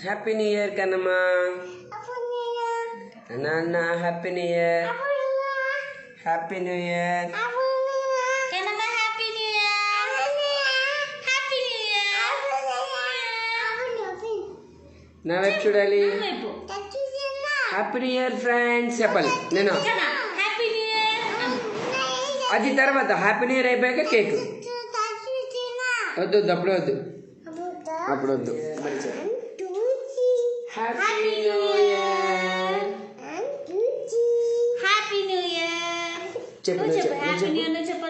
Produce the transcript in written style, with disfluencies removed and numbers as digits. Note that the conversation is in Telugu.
హ్యాపీ న్యూ ఇయర్ కన్నమ్మా. నాన్న happy new year. Happy new year. నా వైపు చూడాలి. హ్యాపీ న్యూ ఇయర్ ఫ్రెండ్స్ చెప్పాలి నేను. అది తర్వాత హ్యాపీ న్యూ ఇయర్ అయిపోయాక కేక్. వద్దు అప్పుడు వద్దు, అప్పుడు వద్దు. Happy new year. Happy new year. చెప్పు హ్యాపీ న్యూ ఇయర్.